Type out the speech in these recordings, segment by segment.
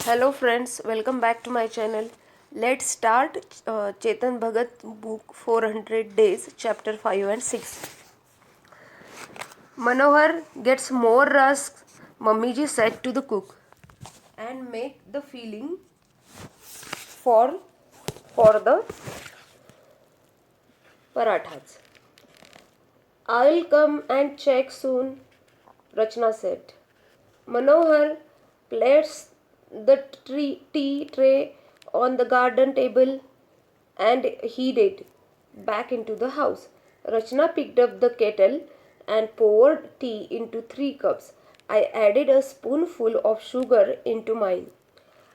Hello friends, welcome back to my channel. Let's start Chetan Bhagat book 400 days chapter 5 and 6. Manohar gets more rusks, Mummiji said to the cook, and make the filling for the parathas. I'll come and check soon, Rachna said. Manohar placed the tea tray on the garden table and headed back into the house. Rachna picked up the kettle and poured tea into 3 cups. I added a spoonful of sugar into mine.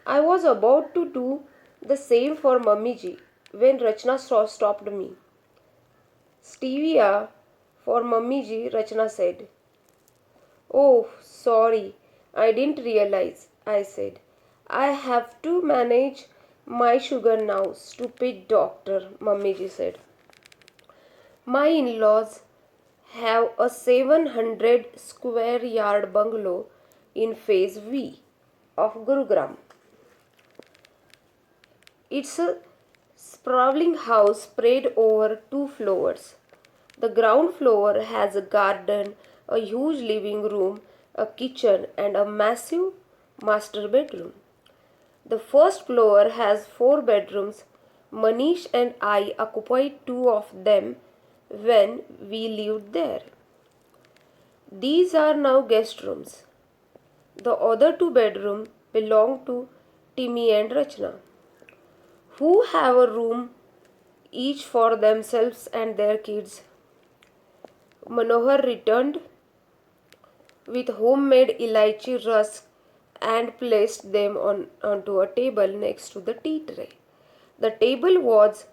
I was about to do the same for Mummiji when Rachna stopped me. Stevia for Mummiji, Rachna said. Oh, sorry, I didn't realize, I said. I have to manage my sugar now, stupid doctor, Mummiji said. My in-laws have a 700 square yard bungalow in Phase V of Gurugram. It's a sprawling house spread over 2 floors. The ground floor has a garden, a huge living room, a kitchen, and a massive master bedroom. The first floor has 4 bedrooms. Manish and I occupied 2 of them when we lived there. These are now guest rooms. The other 2 bedrooms belong to Timmy and Rachna, who have a room each for themselves and their kids. Manohar returned with homemade elaichi rusk and placed them onto a table next to the tea tray. The table was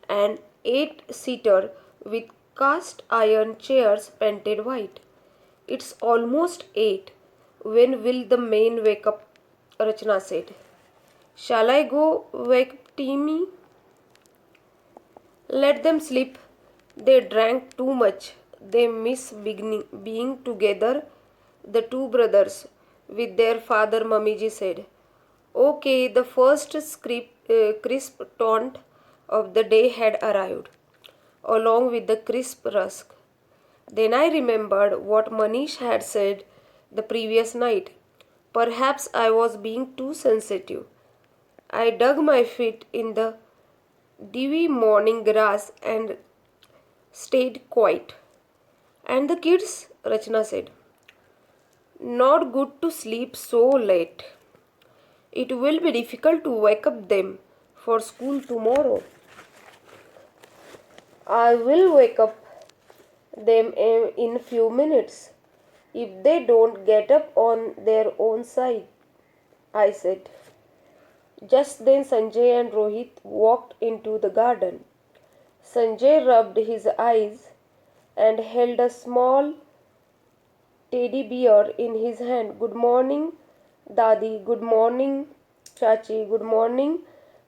an 8-seater with cast iron chairs painted white. It's almost 8. When will the men wake up? Rachna said. Shall I go wake Timmy? Let them sleep. They drank too much. They miss being together, the 2 brothers, with their father, Mummiji said. Okay, the first crisp taunt of the day had arrived, along with the crisp rusk. Then I remembered what Manish had said the previous night. Perhaps I was being too sensitive. I dug my feet in the dewy morning grass and stayed quiet. And the kids? Rachna said. Not good to sleep so late. It will be difficult to wake up them for school tomorrow. I will wake up them in few minutes if they don't get up on their own side, I said. Just then Sanjay and Rohit walked into the garden. Sanjay rubbed his eyes and held a small teddy bear in his hand. Good morning, Dadi. Good morning, Chachi. Good morning,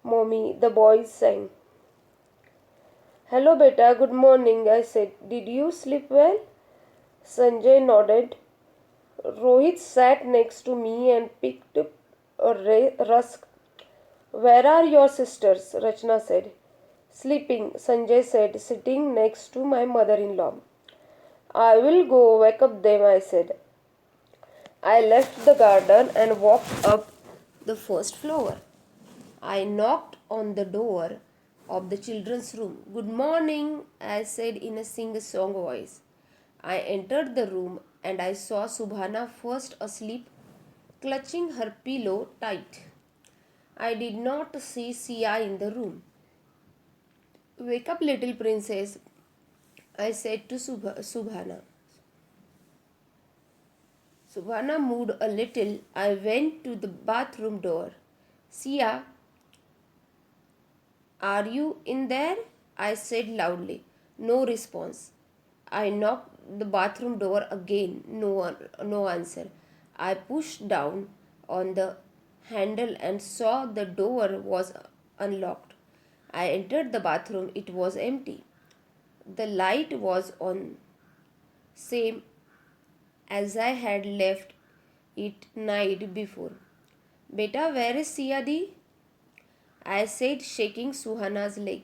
Mommy. The boys sang. Hello, beta. Good morning, I said. Did you sleep well? Sanjay nodded. Rohit sat next to me and picked up a rusk. Where are your sisters? Rachna said. Sleeping, Sanjay said, sitting next to my mother-in-law. I will go wake up them, I said. I left the garden and walked up the first floor. I knocked on the door of the children's room. Good morning, I said in a sing-song voice. I entered the room and I saw Subhana first asleep, clutching her pillow tight. I did not see Sia in the room. Wake up, little princess, I said to Subhana. Subhana moved a little. I went to the bathroom door. Sia, are you in there? I said loudly. No response. I knocked the bathroom door again. No answer. I pushed down on the handle and saw the door was unlocked. I entered the bathroom. It was empty. The light was on, same as I had left it night before. Beta, where is Siadi? I said, shaking Suhana's leg.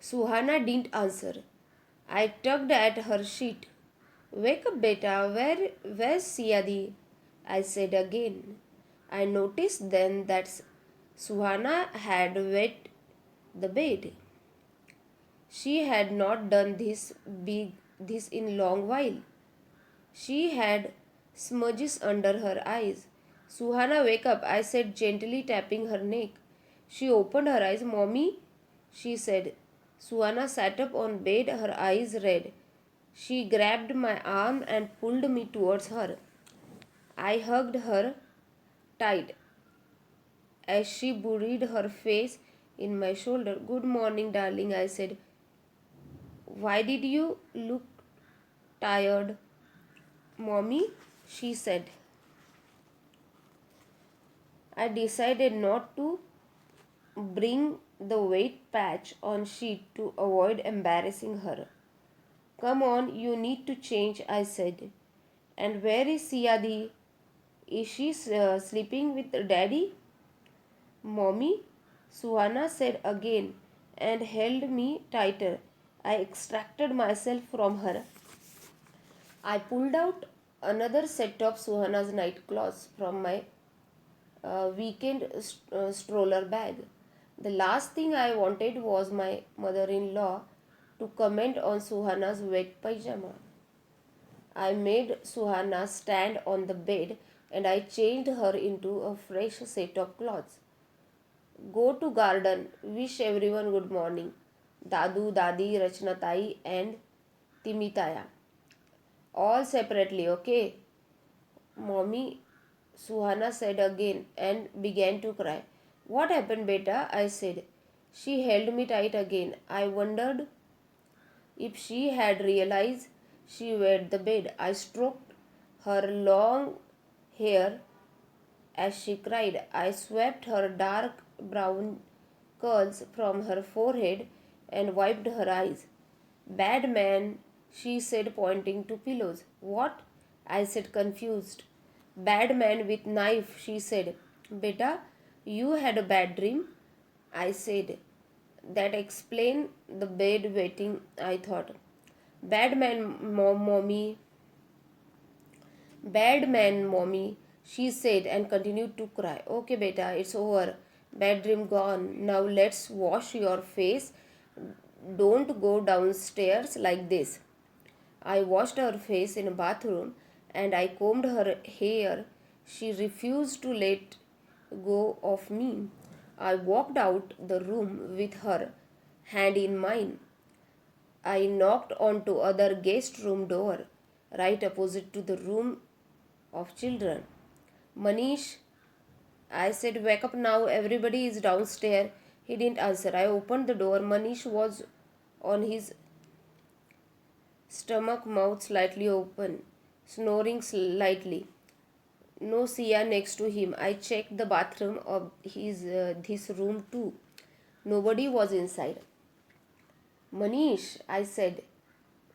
Suhana didn't answer. I tugged at her sheet. Wake up, beta. Where's Siadi? I said again. I noticed then that Suhana had wet the bed. She had not done this in long while. She had smudges under her eyes. Suhana, wake up, I said, gently tapping her neck. She opened her eyes. Mommy, she said. Suhana sat up on bed, her eyes red. She grabbed my arm and pulled me towards her. I hugged her tight as she buried her face in my shoulder. Good morning, darling, I said. Why did you look tired? Mommy, she said. I decided not to bring the weight patch on sheet to avoid embarrassing her. Come on, you need to change, I said. And where is Siadi? Is she sleeping with daddy? Mommy, Suhana said again and held me tighter. I extracted myself from her. I pulled out another set of Suhana's night clothes from my weekend stroller bag. The last thing I wanted was my mother in law to comment on Suhana's wet pajama. I made Suhana stand on the bed and I changed her into a fresh set of clothes. Go to garden, wish everyone good morning. Dadu, Dadi, Rachnatai and Timitaya. All separately, okay? Mommy, Suhana said again and began to cry. What happened, beta? I said. She held me tight again. I wondered if she had realized she wet the bed. I stroked her long hair as she cried. I swept her dark brown curls from her forehead and wiped her eyes. Bad man, she said, pointing to pillows. What? I said, confused. Bad man with knife, she said. Beta, you had a bad dream? I said. That explained the bed wetting, I thought. Bad man, mommy. Bad man, mommy, she said and continued to cry. Okay, beta, it's over. Bad dream gone. Now let's wash your face. Don't go downstairs like this. I washed her face in a bathroom and I combed her hair. She refused to let go of me. I walked out the room with her hand in mine. I knocked onto other guest room door, right opposite to the room of children. Manish, I said, wake up now, everybody is downstairs. He didn't answer. I opened the door. Manish was on his stomach, mouth slightly open, snoring slightly. No Sia next to him. I checked the bathroom of this room too. Nobody was inside. Manish, I said,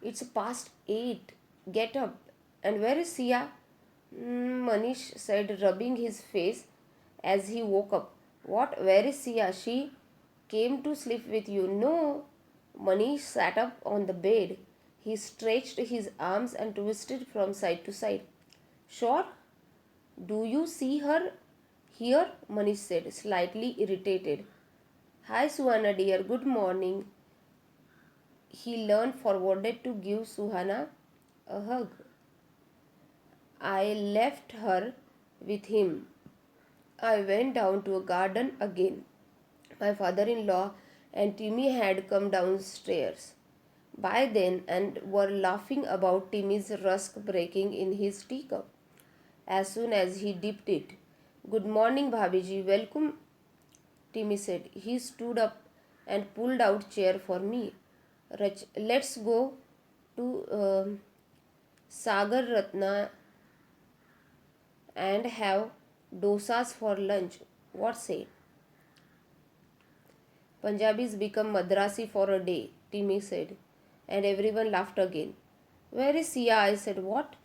it's past 8. Get up. And where is Sia? Manish said, rubbing his face as he woke up. What? Where is Sia? She came to sleep with you. No. Manish sat up on the bed. He stretched his arms and twisted from side to side. Sure? Do you see her here? Manish said, slightly irritated. Hi, Suhana dear. Good morning. He leaned forward to give Suhana a hug. I left her with him. I went down to a garden again. My father-in-law and Timmy had come downstairs by then and were laughing about Timmy's rusk breaking in his teacup as soon as he dipped it. Good morning, Bhabiji. Welcome, Timmy said. He stood up and pulled out chair for me. Let's go to Sagar Ratna and have dosas for lunch. What say? Punjabis become Madrasi for a day, Timmy said, and everyone laughed again. Where is Sia? I said. What?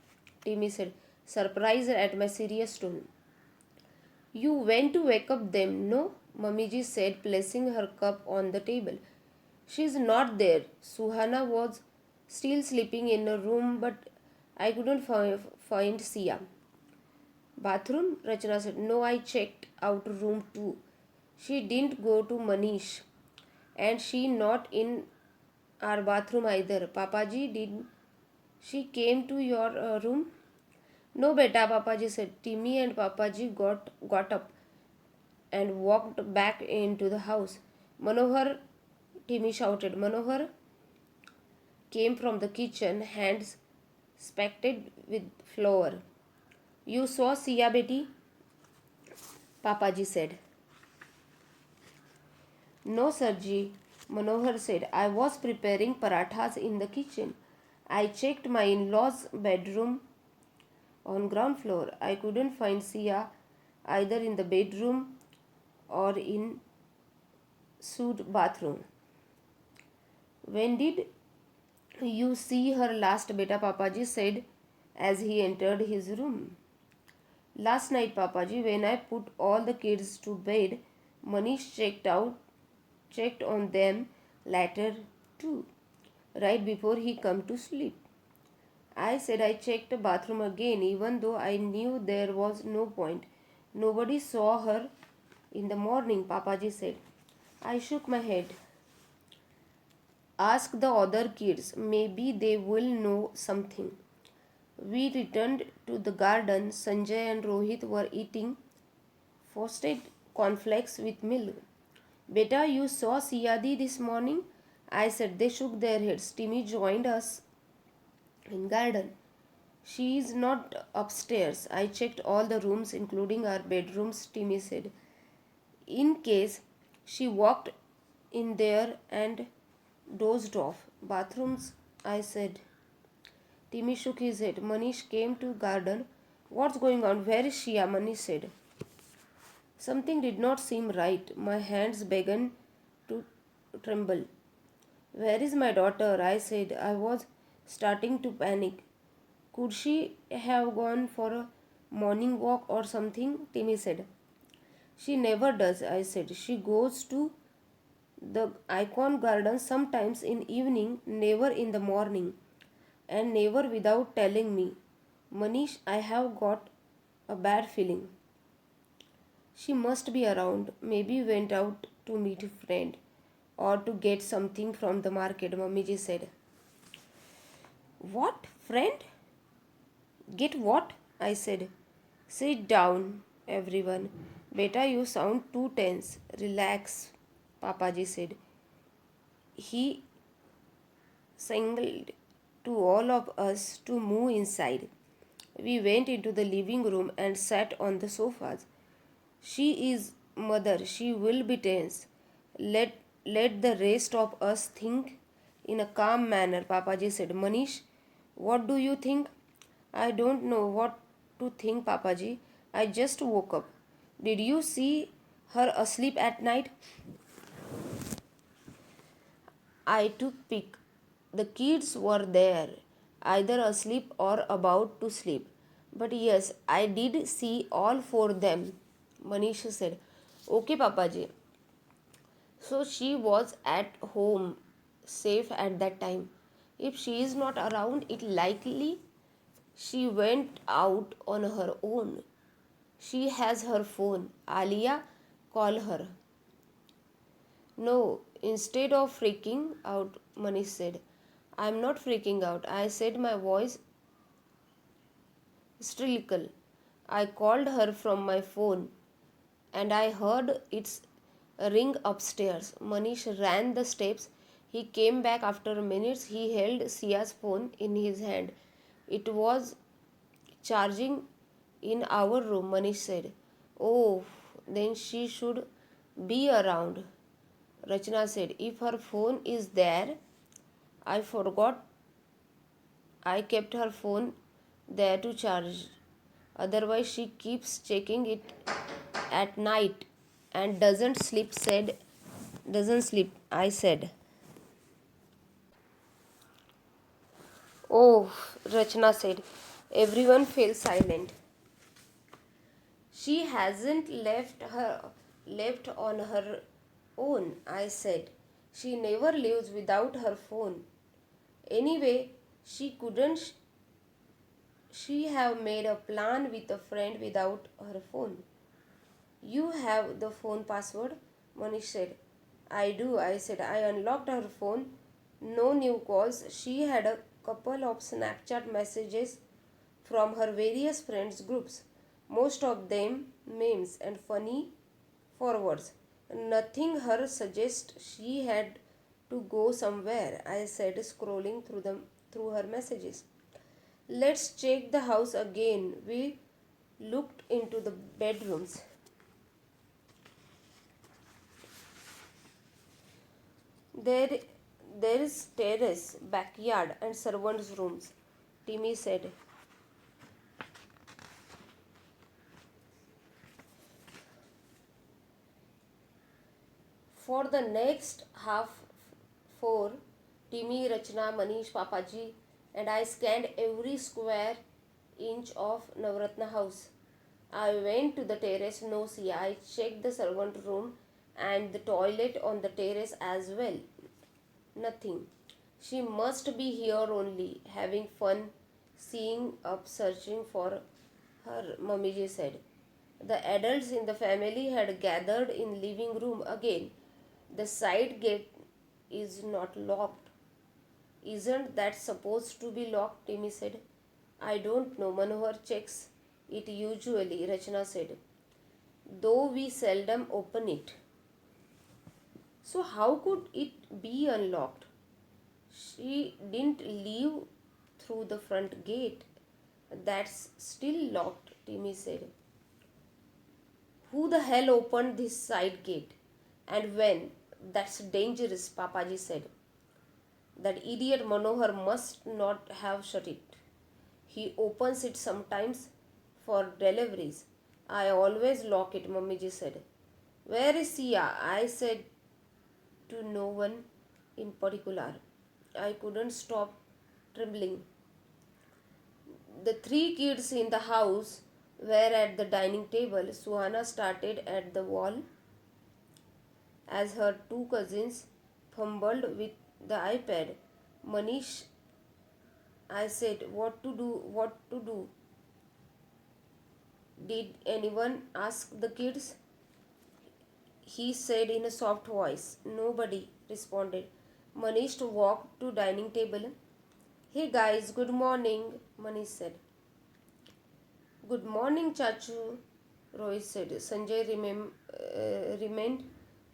Timmy said, surprised at my serious tone. You went to wake up them, no? Mamiji said, placing her cup on the table. She's not there. Suhana was still sleeping in a room, but I couldn't find Sia. Bathroom? Rachana said. No, I checked out room 2. She didn't go to Manish. And she not in our bathroom either. Papaji, did she came to your room? No, beta, Papaji said. Timmy and Papaji got up and walked back into the house. Manohar, Timmy shouted. Manohar came from the kitchen, hands spected with flour. You saw Sia, Betty? Papaji said. No, Sirji, Manohar said. I was preparing parathas in the kitchen. I checked my in-laws' bedroom on ground floor. I couldn't find Sia either in the bedroom or in suit bathroom. When did you see her last, beta? Papaji said as he entered his room. Last night, Papaji, when I put all the kids to bed, Manish checked on them later too, right before he come to sleep. I said I checked the bathroom again, even though I knew there was no point. Nobody saw her in the morning, Papaji said. I shook my head. Ask the other kids, maybe they will know something. We returned to the garden. Sanjay and Rohit were eating frosted cornflakes with milk. Beta, you saw Siyadi this morning? I said. They shook their heads. Timmy joined us in garden. She is not upstairs. I checked all the rooms, including our bedrooms, Timmy said. In case she walked in there and dozed off. Bathrooms, I said. Timmy shook his head. Manish came to garden. What's going on? Where is Shia? Manish said. Something did not seem right. My hands began to tremble. Where is my daughter? I said. I was starting to panic. Could she have gone for a morning walk or something? Timmy said. She never does, I said. She goes to the icon garden sometimes in evening, never in the morning, and never without telling me. Manish, I have got a bad feeling. She must be around, maybe went out to meet a friend or to get something from the market, Mammiji said. What? Friend? Get what? I said. Sit down, everyone. Beta, you sound too tense. Relax, Papaji said. He signaled to all of us to move inside. We went into the living room and sat on the sofas. She is mother. She will be tense. Let the rest of us think in a calm manner, Papaji said. Manish, what do you think? I don't know what to think, Papaji. I just woke up. Did you see her asleep at night? I took pic. The kids were there, either asleep or about to sleep. But yes, I did see all four of them, Manish said. Okay, Papaji. So she was at home, safe at that time. If she is not around, it likely she went out on her own. She has her phone. Alia, call her. No, instead of freaking out, Manish said. I'm not freaking out. I said my voice hysterical. I called her from my phone and I heard its ring upstairs. Manish ran the steps. He came back after minutes. He held Sia's phone in his hand. It was charging in our room, Manish said. Oh, then she should be around, Rachna said. If her phone is there, I forgot I kept her phone there to charge. Otherwise, she keeps checking it at night and doesn't sleep, I said. Oh, Rachna said. Everyone fell silent. She hasn't left on her own, I said. She never leaves without her phone. Anyway, she have made a plan with a friend without her phone. You have the phone password? Manish said. I do, I said. I unlocked her phone. No new calls. She had a couple of Snapchat messages from her various friends groups. Most of them memes and funny forwards. Nothing her suggest she had to go somewhere, I said, scrolling through her messages. Let's check the house again. We looked into the bedrooms. There, there is terrace, backyard, and servants' rooms, Timmy said. For the next half four, Timmy, Rachna, Manish, Papaji, and I scanned every square inch of Navratna house. I went to the terrace, no see. I checked the servant room and the toilet on the terrace as well. Nothing. She must be here only, having fun, seeing up, searching for her, Mummiji said. The adults in the family had gathered in living room again. The side gate is not locked. Isn't that supposed to be locked? Timmy said. I don't know. Manohar checks it usually, Rachna said. Though we seldom open it. So how could it be unlocked? She didn't leave through the front gate. That's still locked, Timmy said. Who the hell opened this side gate? And when? That's dangerous, Papaji said. That idiot Manohar must not have shut it. He opens it sometimes for deliveries. I always lock it, Mummiji said. Where is Sia? I said to no one in particular. I couldn't stop trembling. The three kids in the house were at the dining table. Suhana started at the wall as her two cousins fumbled with the iPad. Manish, I said, what to do? What to do? Did anyone ask the kids? He said in a soft voice. Nobody responded. Manish walked to dining table. Hey guys, good morning, Manish said. Good morning, Chachu, Rohit said. Sanjay remained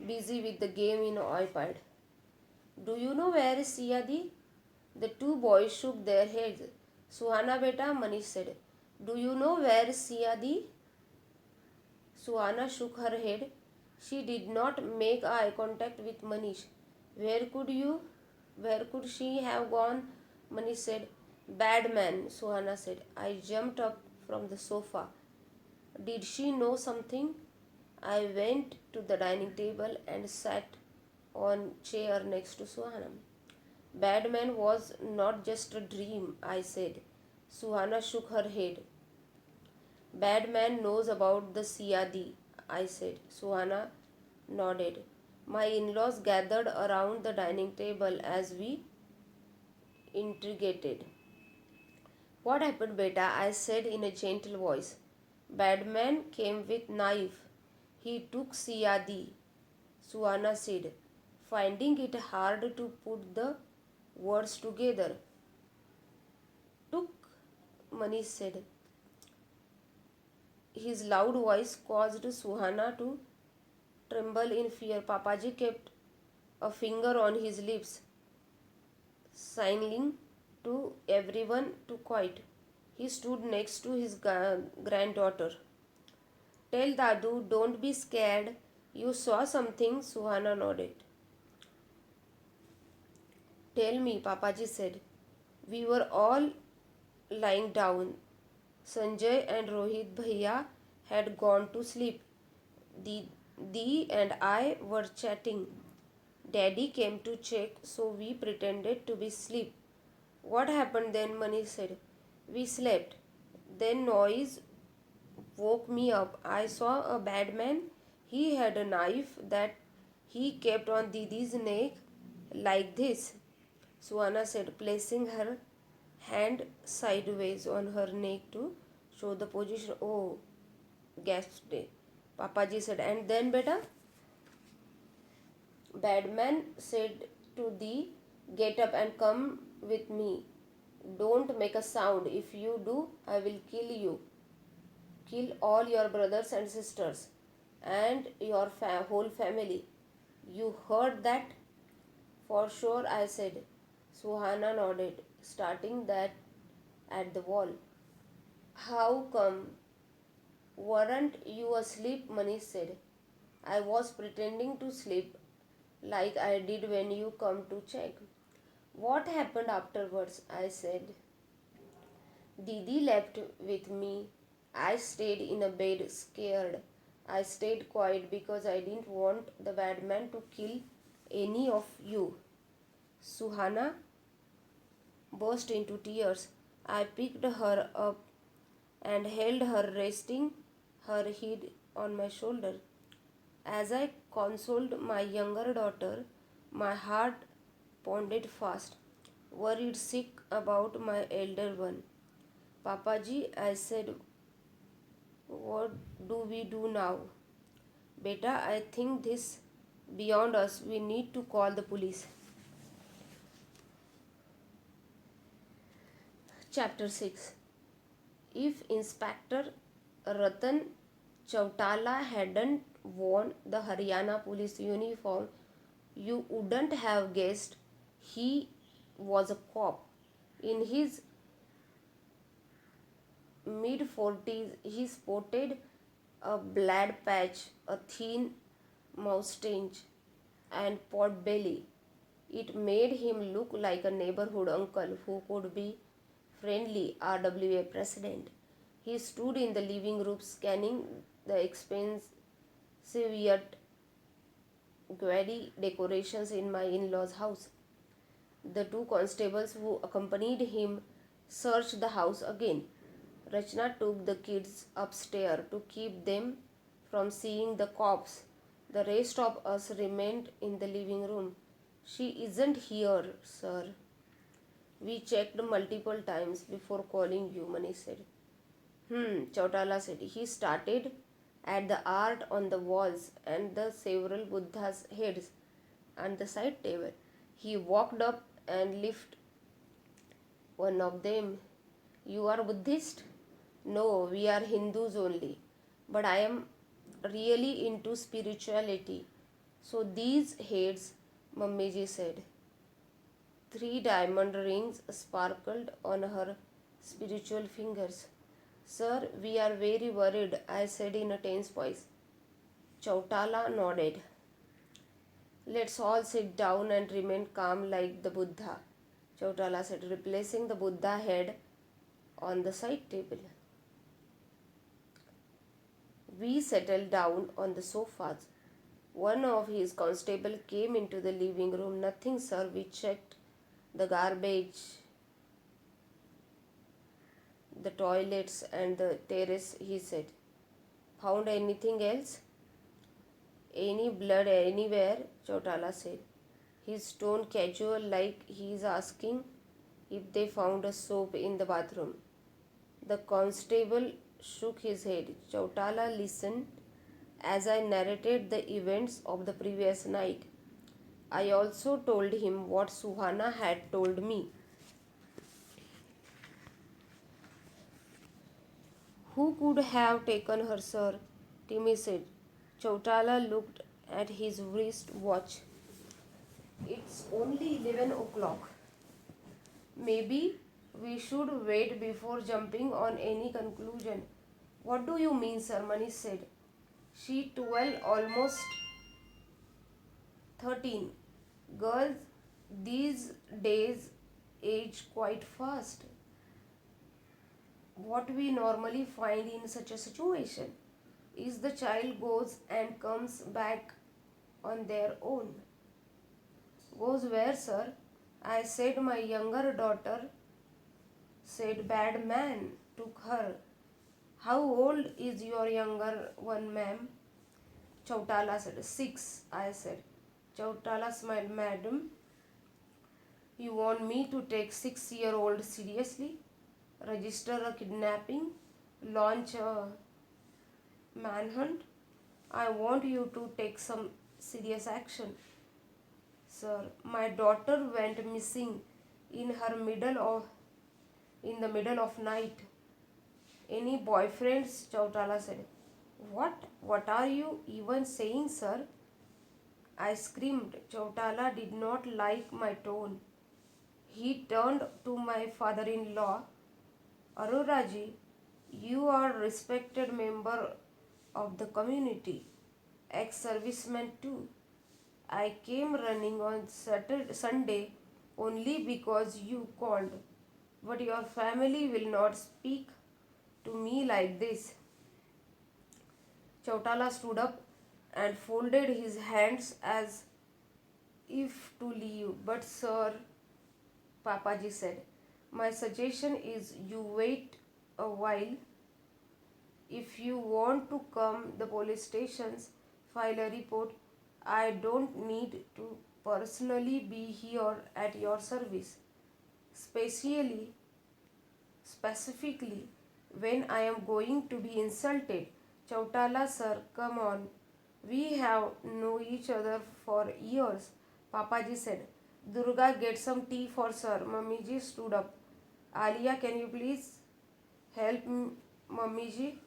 busy with the game in iPad. Do you know where is Siyadi? The two boys shook their heads. Suhana beta, Manish said. Do you know where is Siyadi? Suhana shook her head. She did not make eye contact with Manish. Where could she have gone? Manish said. Bad man, Suhana said. I jumped up from the sofa. Did she know something? I went to the dining table and sat on chair next to Suhana. Bad man was not just a dream, I said. Suhana shook her head. Bad man knows about the Siyadi, I said. Suhana nodded. My in-laws gathered around the dining table as we interrogated. What happened, beta? I said in a gentle voice. Bad man came with knife. He took Siyadi, Suhana said, finding it hard to put the words together. Took, Manish said. His loud voice caused Suhana to tremble in fear. Papaji kept a finger on his lips, signaling to everyone to quiet. He stood next to his granddaughter. Tell Dadu, don't be scared. You saw something, Suhana nodded. Tell me, Papaji said. We were all lying down. Sanjay and Rohit Bhaiya had gone to sleep. Dee and I were chatting. Daddy came to check, so we pretended to be asleep. What happened then? Mani said. We slept. Then noise woke me up. I saw a bad man. He had a knife that he kept on Didi's neck like this, Suana said, placing her hand sideways on her neck to show the position. Oh, gasped Papaji said, and then beta? Badman said to the get up and come with me. Don't make a sound. If you do, I will kill you. Kill all your brothers and sisters and your whole family. You heard that? For sure, I said. Suhana nodded, starting that at the wall. How come? Weren't you asleep? Manish said. I was pretending to sleep like I did when you come to check. What happened afterwards? I said. Didi left with me. I stayed in a bed scared. I stayed quiet because I didn't want the bad man to kill any of you. Suhana burst into tears. I picked her up and held her, resting her head on my shoulder. As I consoled my younger daughter, my heart pounded fast, worried sick about my elder one. Papaji, I said, what do we do now? Beta, I think this beyond us. We need to call the police. Chapter 6. If Inspector Ratan Chautala hadn't worn the Haryana police uniform, you wouldn't have guessed he was a cop. In his mid-40s, he sported a blood patch, a thin moustache, and pot belly. It made him look like a neighborhood uncle who could be friendly RWA president. He stood in the living room scanning the expensive yet gaudy decorations in my in-laws' house. The two constables who accompanied him searched the house again. Rachna took the kids upstairs to keep them from seeing the cops. The rest of us remained in the living room. She isn't here, sir. We checked multiple times before calling you, Manish said. Chautala said. He started at the art on the walls and the several Buddha's heads on the side table. He walked up and lifted one of them. You are Buddhist? No, we are Hindus only. But I am really into spirituality. So these heads, Mammiji said. 3 diamond rings sparkled on her spiritual fingers. Sir, we are very worried, I said in a tense voice. Chautala nodded. Let's all sit down and remain calm like the Buddha, Chautala said, replacing the Buddha head on the side table. We settled down on the sofas. One of his constables came into the living room. Nothing, sir. We checked the garbage, the toilets, and the terrace, he said. Found anything else? Any blood anywhere? Chautala said. His tone casual, like he is asking if they found a soap in the bathroom. The constable shook his head. Chautala listened as I narrated the events of the previous night. I also told him what Suhana had told me. Who could have taken her, sir? Timmy said. Chautala looked at his wrist watch. It's only 11 o'clock. Maybe we should wait before jumping on any conclusion. What do you mean, sir? Manish said. She 12, almost 13. Girls these days age quite fast. What we normally find in such a situation is the child goes and comes back on their own. Goes where, sir? I said my younger daughter said bad man took her. How old is your younger one, ma'am? Chautala said. 6, I said. Chautala smiled. Madam, you want me to take 6-year-old seriously? Register a kidnapping? Launch a manhunt? I want you to take some serious action. Sir, my daughter went missing in her middle of in the middle of night. Any boyfriends? Chautala said. What? What are you even saying, sir? I screamed. Chautala did not like my tone. He turned to my father-in-law. Aroraji, you are a respected member of the community, ex-serviceman too. I came running on Sunday only because you called, but your family will not speak to me like this. Chautala stood up and folded his hands as if to leave. But sir, Papaji said, my suggestion is you wait a while. If you want to come the police stations, file a report. I don't need to personally be here at your service. Specifically when I am going to be insulted. Chautala sir, come on. We have known each other for years, Papaji said. Durga, get some tea for sir. Mummiji stood up. Alia, can you please help Mummiji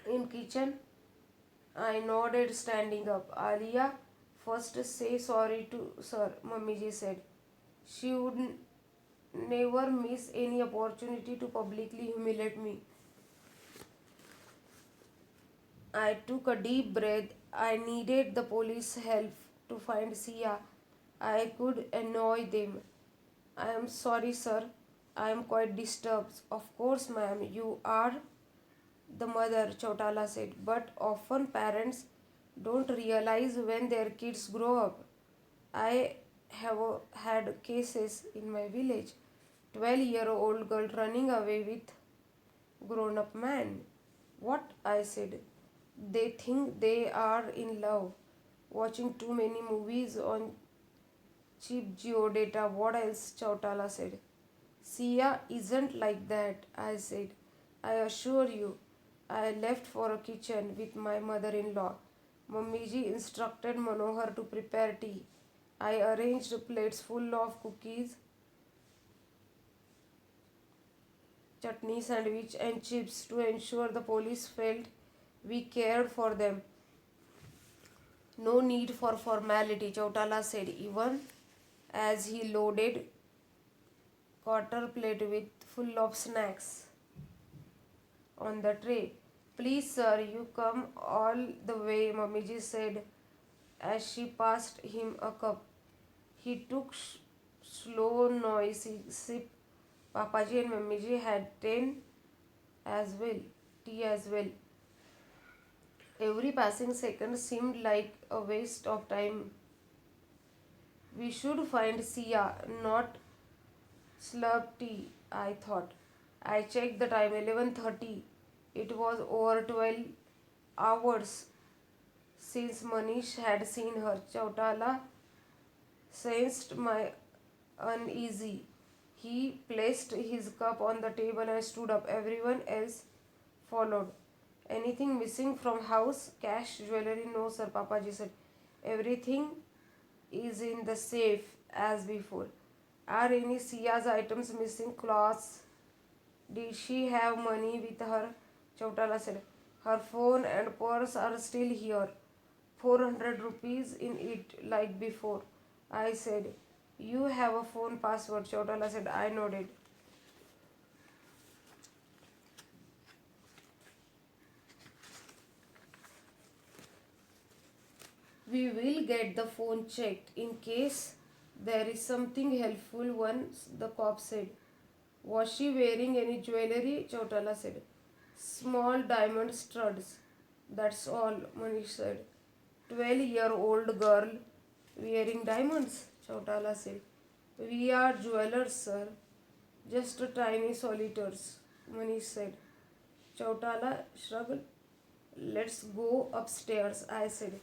in kitchen? I nodded, standing up. Alia, first say sorry to sir, Mummiji said. She would never miss any opportunity to publicly humiliate me. I took a deep breath. I needed the police help to find Sia. I could annoy them. I am sorry, sir. I am quite disturbed. Of course, ma'am, you are the mother, Chautala said. But often parents don't realize when their kids grow up. I have had cases in my village. 12-year-old girl running away with grown-up man. What? I said. They think they are in love. Watching too many movies on cheap geodata. What else? Chautala said. Sia isn't like that, I said. I assure you. I left for a kitchen with my mother-in-law. Mummiji instructed Manohar to prepare tea. I arranged plates full of cookies, chutney, sandwich and chips to ensure the police felt we cared for them. No need for formality, Chautala said, even as he loaded quarter plate with full of snacks on the tray. Please, sir, you come all the way, Mummiji said as she passed him a cup. He took slow, noisy sip. Papaji and Mummiji had tea as well. Every passing second seemed like a waste of time. We should find Sia, not slurp tea, I thought. I checked the time, 11:30. It was over 12 hours since Manish had seen her. Chautala sensed my uneasy. He placed his cup on the table and stood up. Everyone else followed. Anything missing from house? Cash, jewelry? No, sir, Papaji said. Everything is in the safe as before. Are any Sia's items missing? Clothes? Did she have money with her? Chautala said. Her phone and purse are still here. 400 rupees in it like before. I said. You have a phone password, Chautala said. I nodded. We will get the phone checked in case there is something helpful, once the cop said. Was she wearing any jewelry? Chautala said. Small diamond studs. That's all, Manish said. 12-year-old girl wearing diamonds, Chautala said. We are jewelers, sir. Just tiny solitaires, Manish said. Chautala shrugged. Let's go upstairs, I said.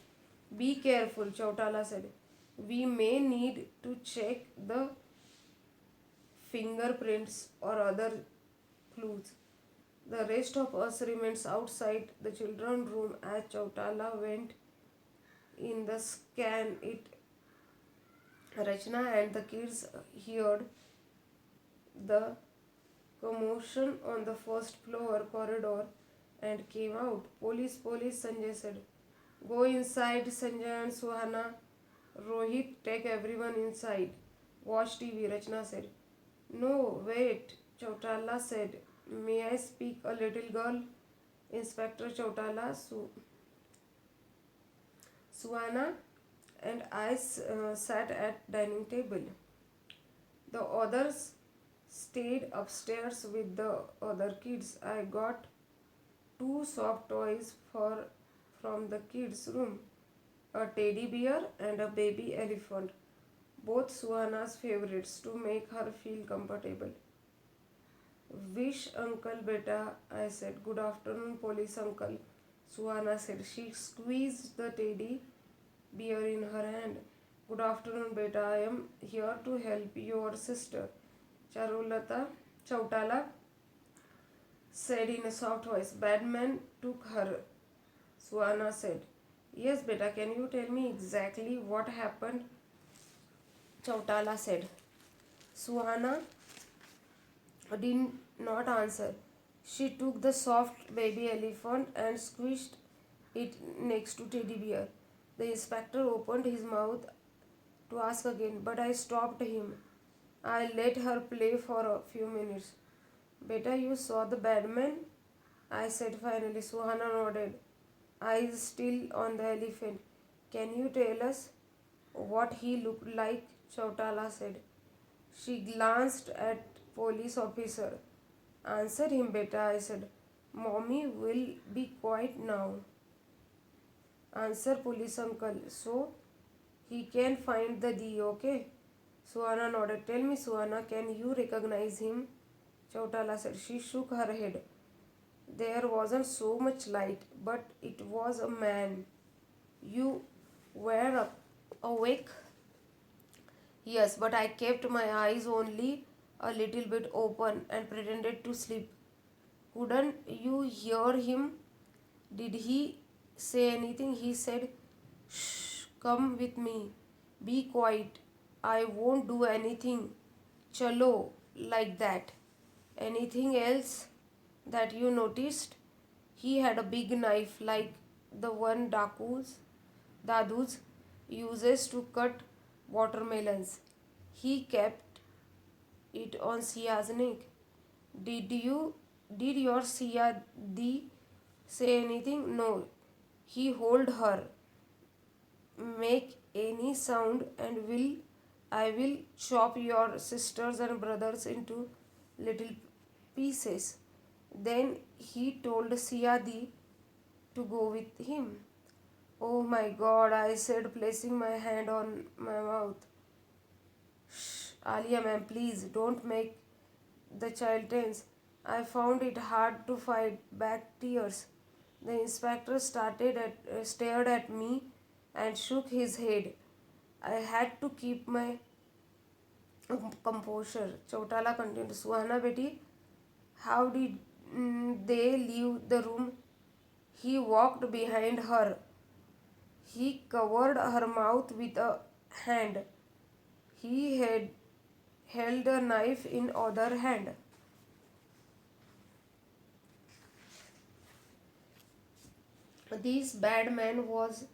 Be careful, Chautala said. We may need to check the fingerprints or other clues. The rest of us remains outside the children's room as Chautala went in the scan it. Rachna and the kids heard the commotion on the first floor corridor and came out. Police, police, Sanjay said. Go inside, Sanjay and Suhana. Rohit, take everyone inside. Watch TV, Rachna said. No, wait, Chautala said. May I speak a little girl? Inspector Chautala, Suhana and I sat at dining table. The others stayed upstairs with the other kids. I got two soft toys from the kids' room, a teddy bear and a baby elephant, both Suhana's favorites to make her feel comfortable. Wish uncle beta, I said. Good afternoon, police uncle, Suhana said. She squeezed the teddy bear in her hand. Good afternoon, beta. I am here to help your sister, Charulata Chautala said in a soft voice. Badman took her, Suhana said. Yes, beta, can you tell me exactly what happened? Chautala said. Suhana did not answer. She took the soft baby elephant and squished it next to teddy bear. The inspector opened his mouth to ask again, but I stopped him. I let her play for a few minutes. Beta, you saw the bad man? I said finally. Suhana nodded, eyes still on the elephant. Can you tell us what he looked like? Chautala said. She glanced at police officer. Answer him, beta, I said. Mommy will be quiet now. Answer police uncle. So he can find the D, okay? Suhana nodded. Tell me, Suhana, can you recognize him? Chautala said. She shook her head. There wasn't so much light, but it was a man. You were awake? Yes, but I kept my eyes only a little bit open and pretended to sleep. Couldn't you hear him? Did he say anything? He said, Shh, come with me. Be quiet. I won't do anything. Chalo, like that. Anything else that you noticed? He had a big knife like the one Dadu's uses to cut watermelons. He kept it on Sia's neck. Did your Sia Di say anything? No. He hold her. Make any sound and I will chop your sisters and brothers into little pieces. Then he told Sia Di to go with him. Oh my god, I said, placing my hand on my mouth. Shh, Alia ma'am, please don't make the child tense. I found it hard to fight back tears. The inspector stared at me and shook his head. I had to keep my composure. Chautala continued. Suhana beti, how did they leave the room? He walked behind her. He covered her mouth with a hand. He had held a knife in other hand. This bad man, was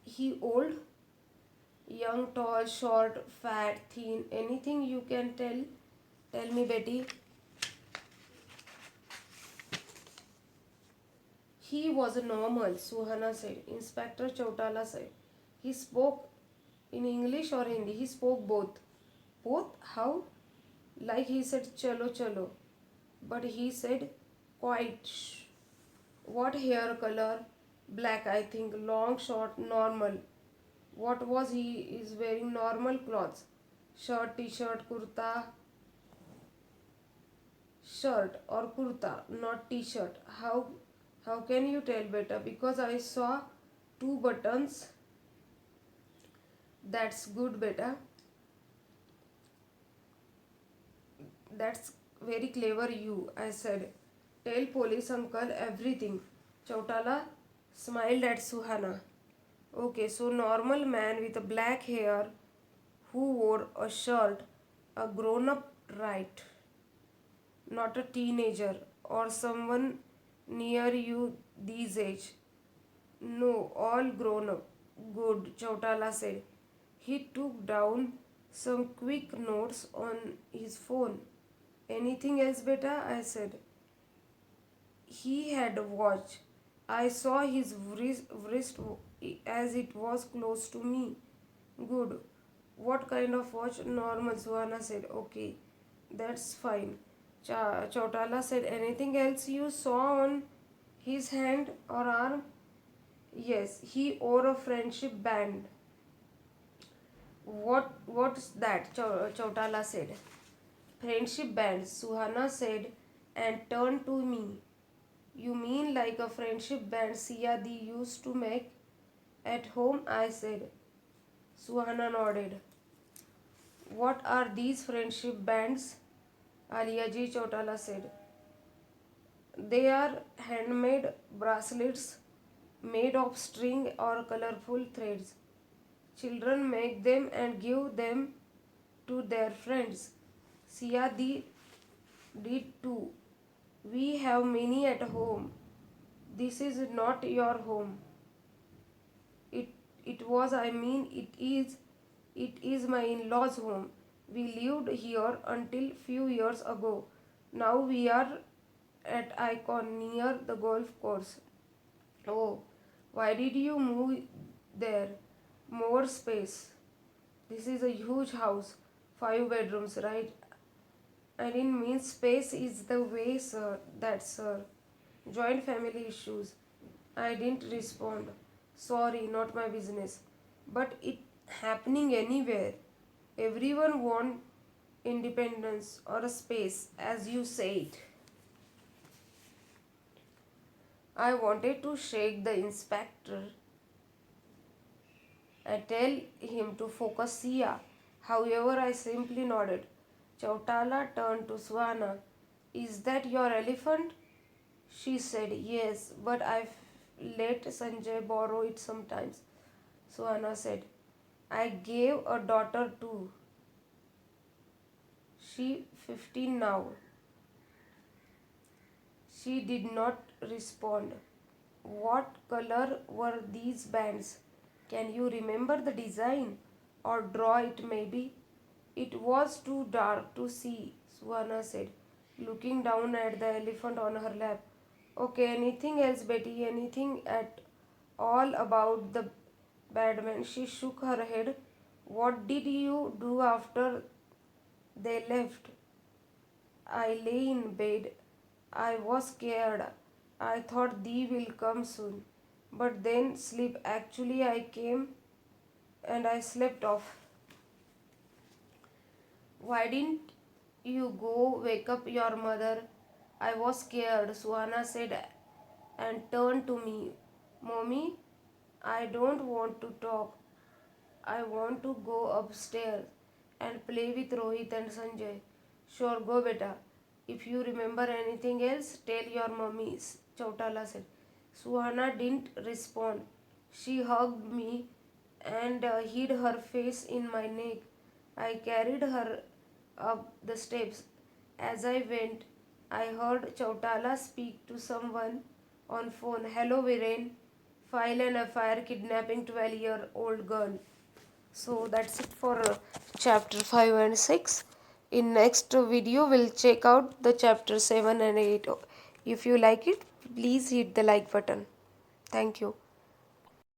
he old? Young, tall, short, fat, thin? Anything you can tell? Tell me, Betty. He was normal, Suhana said. Inspector Chautala said. He spoke in English or Hindi? He spoke both. Both? How? Like he said, chalo, chalo. But he said, quite. Shh. What hair color? Black, I think. Long, short, normal. What was he is wearing? Normal clothes. Shirt, t-shirt, kurta. shirt or kurta, not t-shirt. How can you tell better? Because I saw two buttons. That's good beta. That's very clever you, I said. Tell police uncle everything. Chautala smiled at Suhana. Okay, so normal man with a black hair who wore a shirt, a grown up, right? Not a teenager or someone near you these age. No, all grown up. Good, Chautala said. He took down some quick notes on his phone. Anything else, beta? I said. He had a watch. I saw his wrist as it was close to me. Good. What kind of watch? Normal, Suhana said. Okay, that's fine. Chautala said. Anything else you saw on his hand or arm? Yes, he wore a friendship band. What's that? Chautala said. Friendship band, Suhana said and turned to me. You mean like a friendship band Siyadi used to make at home? I said. Suhana nodded. What are these friendship bands? Aliyaji Chautala said. They are handmade bracelets made of string or colorful threads. Children make them and give them to their friends. Siyadi did too. We have many at home. This is not your home. It it was I mean it is my in-laws' home. We lived here until few years ago. Now we are at Icon near the golf course. Oh, why did you move there? More space. This is a huge house. 5 bedrooms, right? I didn't mean space is the way, sir. That, sir. Joint family issues. I didn't respond. Sorry, not my business. But it happening anywhere. Everyone want independence or a space, as you say it. I wanted to shake the inspector. I tell him to focus Sia. However, I simply nodded. Chautala turned to Swana. Is that your elephant? She said, yes, but I let Sanjay borrow it sometimes. Swana said, I gave a daughter too. She 15 now. She did not respond. What color were these bands? Can you remember the design or draw it maybe? It was too dark to see, Suhana said, looking down at the elephant on her lap. Okay, anything else, Betty? Anything at all about the badman? She shook her head. What did you do after they left? I lay in bed. I was scared. I thought thee will come soon. But then sleep. Actually, I came and I slept off. Why didn't you go wake up your mother? I was scared, Suhana said and turned to me. Mommy, I don't want to talk. I want to go upstairs and play with Rohit and Sanjay. Sure, go beta. If you remember anything else, tell your mummy, Chautala said. Suhana didn't respond. She hugged me and hid her face in my neck. I carried her up the steps. As I went, I heard Chautala speak to someone on phone. Hello, Viren. File an FIR kidnapping 12-year-old girl. So that's it for chapter 5 and 6. In next video, we'll check out the chapter 7 and 8. If you like it, please hit the like button. Thank you.